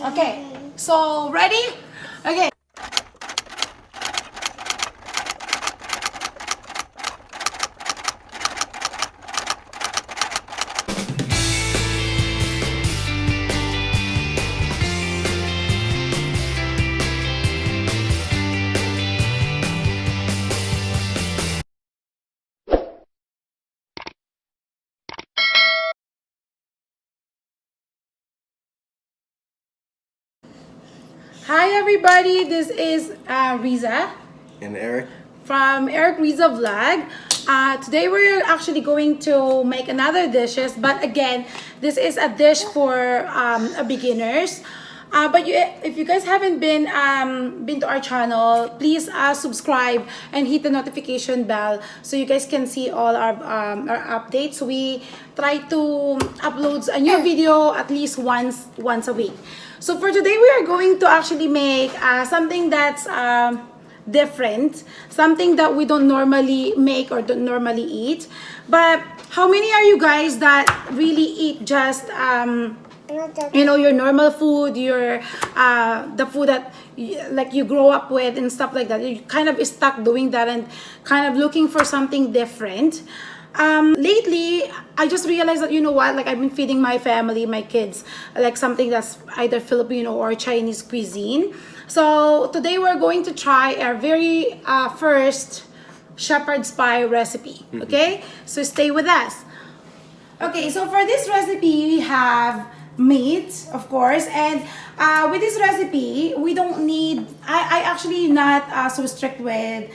Okay, so ready? Okay. Hi everybody, this is Riza And Eric? from Eric Riza Vlog. Today we're actually going to make another dishes, but again, this is a dish for beginners. If you guys haven't been to our channel, please subscribe and hit the notification bell so you guys can see all our updates. We try to upload a new video at least once a week. So for today, we are going to actually make something that's different, something that we don't normally make or don't normally eat. But how many are you guys that really eat just your normal food, your the food that you grow up with and stuff like that? You kind of stuck doing that and kind of looking for something different. Lately, I just realized that, you know what, like I've been feeding my family, my kids, like something that's either Filipino or Chinese cuisine. So today we're going to try our very first shepherd's pie recipe. Okay, so stay with us. Okay, so for this recipe, we have meat, of course, and with this recipe, we don't need, I actually not so strict with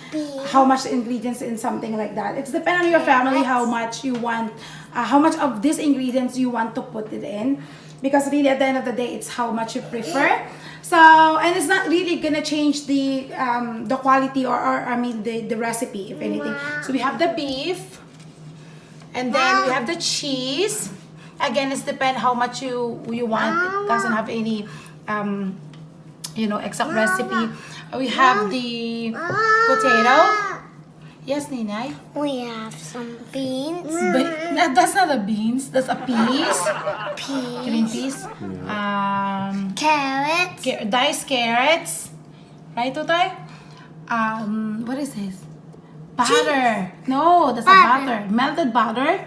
how much ingredients in something like that. It's depend on your family how much you want, how much of these ingredients you want to put it in, because really at the end of the day, it's how much you prefer. So, and it's not really gonna change the quality or I mean the recipe, if anything. So we have the beef. And then we have the cheese. Again, it's depend how much you want. It doesn't have any exact recipe. We have the potato. Yes, Ninay? We have some beans. That's not a beans. That's a peas. Peas. Green peas. Carrots. Diced carrots. Right, Totoy? What is this? Butter. No, that's a butter. Melted butter.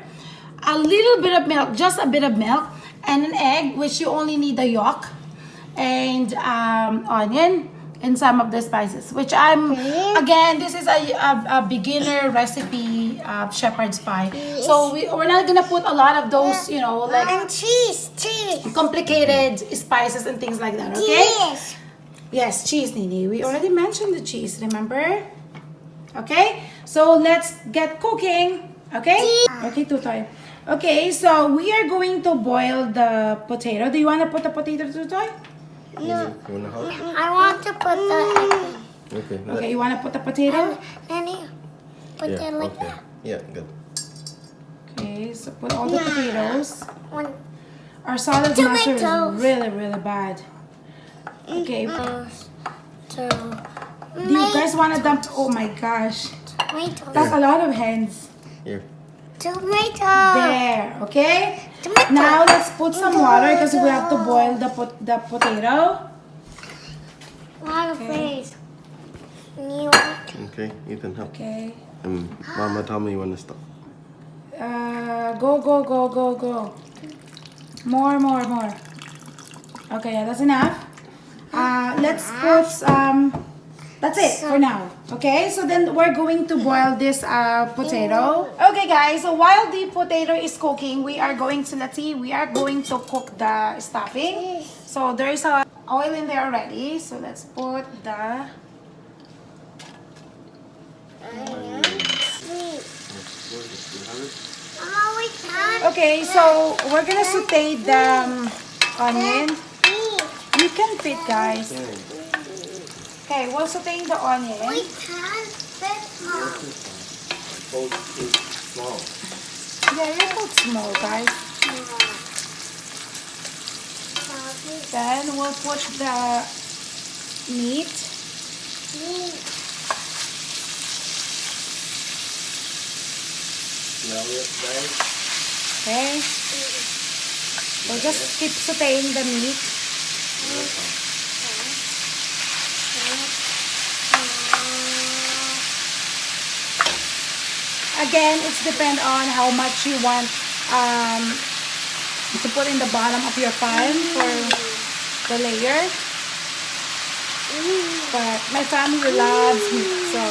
A little bit of milk, just a bit of milk, and an egg, which you only need the yolk, and onion, and some of the spices. Which again, this is a beginner recipe shepherd's pie. So we're not gonna put a lot of those, like And cheese. complicated spices and things like that. Okay? Cheese. Yes, cheese, Nini. We already mentioned the cheese. Remember? Okay, so let's get cooking. Okay? Okay, Tutoy. Okay, so we are going to boil the potato. Do you want to put the potato, Tutoy? No. You wanna help? I want to put the Okay. Okay, you want to put the potato? and you put Yeah, it like okay. that. Yeah, good. Okay, so put all the potatoes. One. Our salad master is Tomatoes. really, really bad. Okay. Two. Do you guys want to dump? Oh my gosh. Tomato. That's a lot of hands. Here. Tomato. There, okay? Tomato. Now let's put some water because we have to boil the potato. Water face. You want Okay, Ethan, help. Okay. Mama tell me when to stop. Go. More. Okay, yeah, that's enough. Let's put that's it for now. Okay, so then we're going to boil this potato. Okay, guys, so while the potato is cooking, we are going to cook the stuffing. So there is a oil in there already. So let's put the we can. okay. So we're gonna saute the onion. You can fit, guys. Okay, we're sauteing the onion. We can fit more. Both is small. Yeah, you're both small, guys. Then we'll put the meat. Smell it, guys. Okay. We'll just keep sauteing the meat. Again, it's depend on how much you want to put in the bottom of your pan for the layer. But my family loves meat, so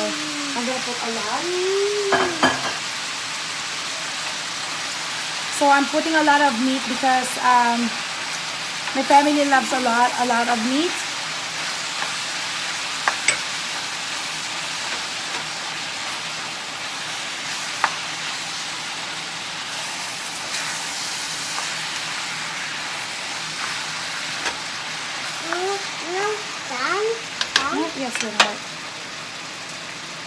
I'm gonna put a lot. So I'm putting a lot of meat because my family loves a lot of meat. Yes, you're right.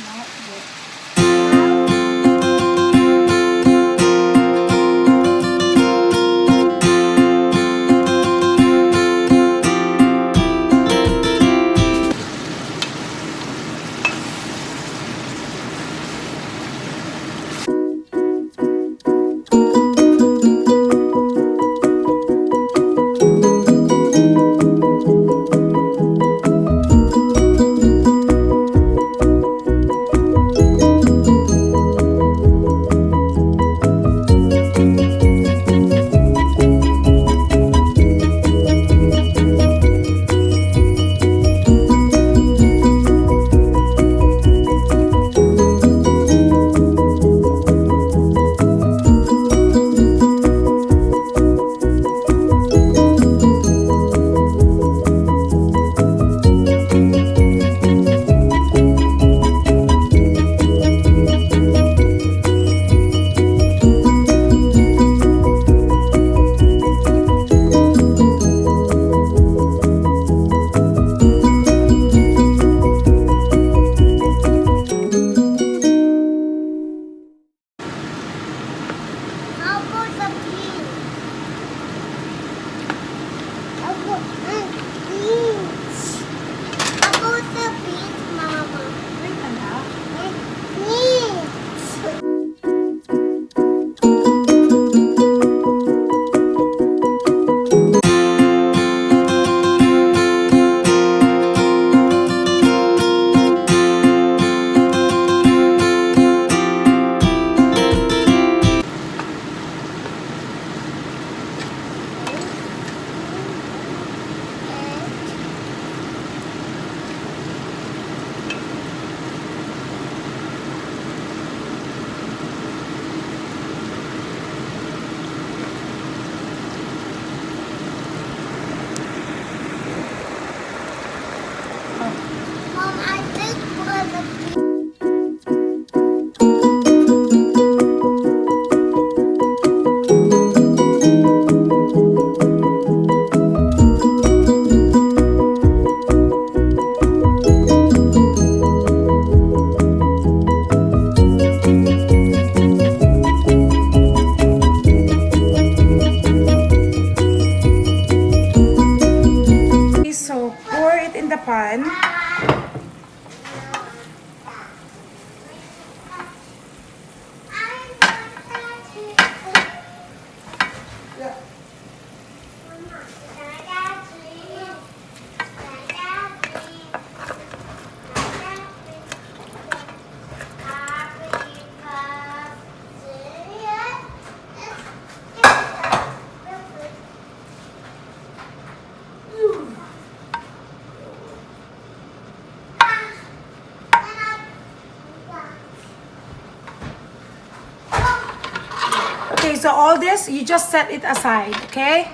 Not good. How about the beans? How about beans? How about the beans, Mama? Wait, anak. Beans. Mom, I think for the beans. Okay, so pour it in the pan. Okay, so all this, you just set it aside, okay?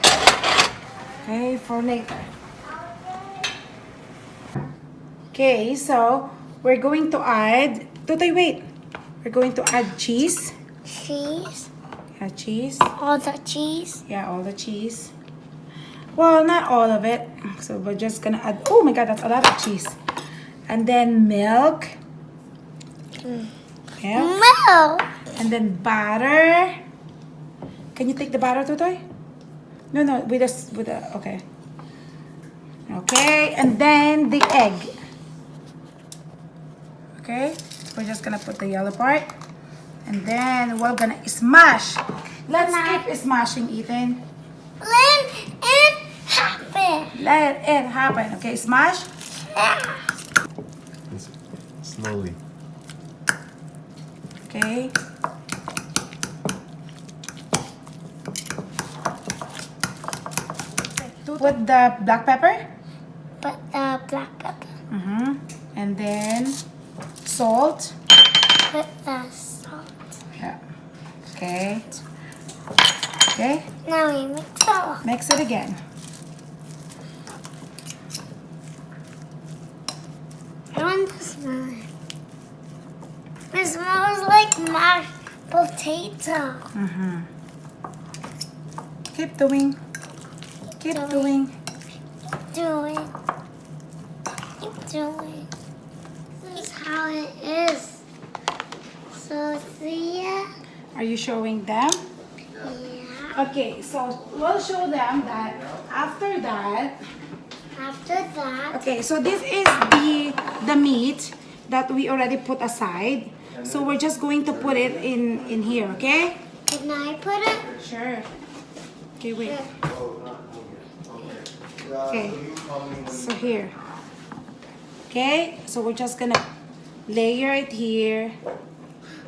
Okay, for later. Okay, so we're going to add, Tutoy, wait. We're going to add cheese. Cheese. Yeah, cheese. All the cheese. Yeah, all the cheese. Well, not all of it. So we're just gonna add, oh my god, that's a lot of cheese. And then milk. Milk. Milk. And then butter. Can you take the butter, Tutoy? No, with the, okay. Okay, and then the egg. Okay, we're just gonna put the yellow part. And then we're gonna smash. Let's keep smashing, Ethan. Let it happen. Let it happen. Okay, smash. Slowly. Okay. Put the black pepper. Put the black pepper. And then salt. Put the salt. Yeah. Okay. Okay. Now we mix it all. Mix it again. I want to smell it. It smells like mashed potato. Keep doing. Keep doing. Doing. Keep doing. This is how it is. So see ya. Are you showing them? Yeah. Okay, so we'll show them that after that. After that, Okay, so this is the meat that we already put aside. So we're just going to put it in here, okay? can I put it? Sure. Okay, wait. Okay. So here. Okay, so we're just gonna layer it here.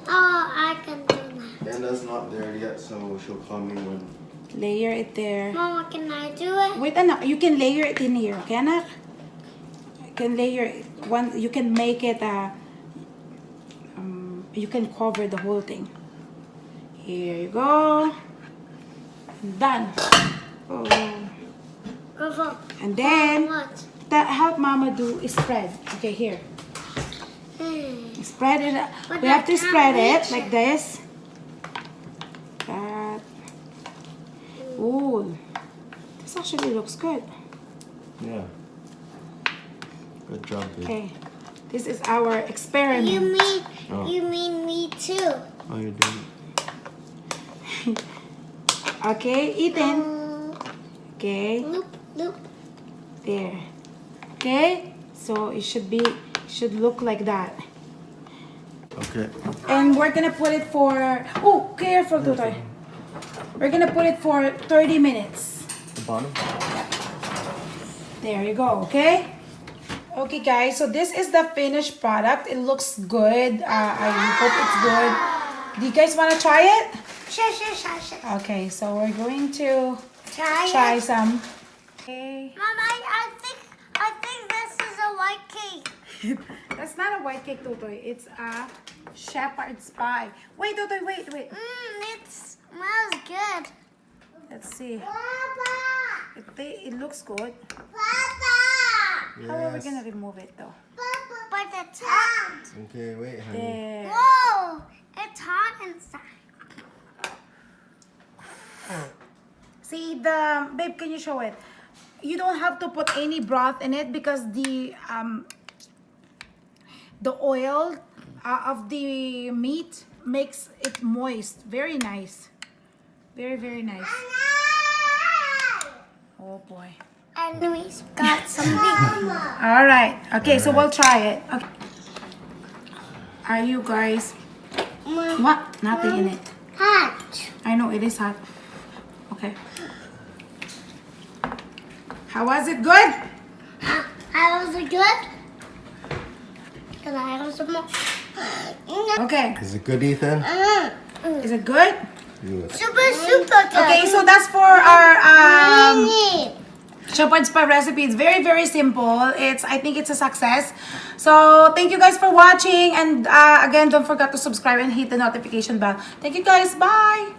Oh, I can do that. Anna's not there yet, so she'll call me when. Layer it there. Mama, can I do it? Wait, anak, you can layer it in here, okay, anak? You can layer it one. You can make it you can cover the whole thing. Here you go. Done. Oh. Go. And then What? that help mama do is spread. Okay, here. Spread it. But We have I to can't spread it reach like it. this. That. Ooh, this actually looks good. Yeah. Good job, babe. Okay, this is our experiment. Oh. You mean me too? Oh, you're doing it. Okay, Ethan. Okay, Loop, loop. there. Okay, so it should look like that. Okay. And we're gonna put it for. Oh, careful, Tutoy. We're gonna put it for 30 minutes. The bottom? There you go, okay? Okay, guys, so this is the finished product. It looks good. I hope it's good. Do you guys want to try it? Sure. Okay, so we're going to Try it. some. Okay. Mom, I think this is a white cake. That's not a white cake, Tutoy. It's a shepherd's pie. Wait, Tutoy, wait. It smells good. Let's see. Papa! It looks good. Papa! How are we gonna remove it though? But it's hot. Okay, wait, honey. There. Whoa! It's hot inside. See babe, can you show it? You don't have to put any broth in it because the oil of the meat makes it moist. Very nice. Very, very nice. Oh boy. And we got something. All right. Okay, so we'll try it. Okay. Are you guys? What? Nothing in it. Hot. I know it is hot. Okay. How was it? Good? How was it good? Can I have some more? Okay. Is it good, Ethan? Is it good? Good. Super good. Okay, so that's for our Yummy. shepherd's pie recipe. It's very, very simple. I think it's a success. So thank you guys for watching, and again, don't forget to subscribe and hit the notification bell. Thank you guys. Bye.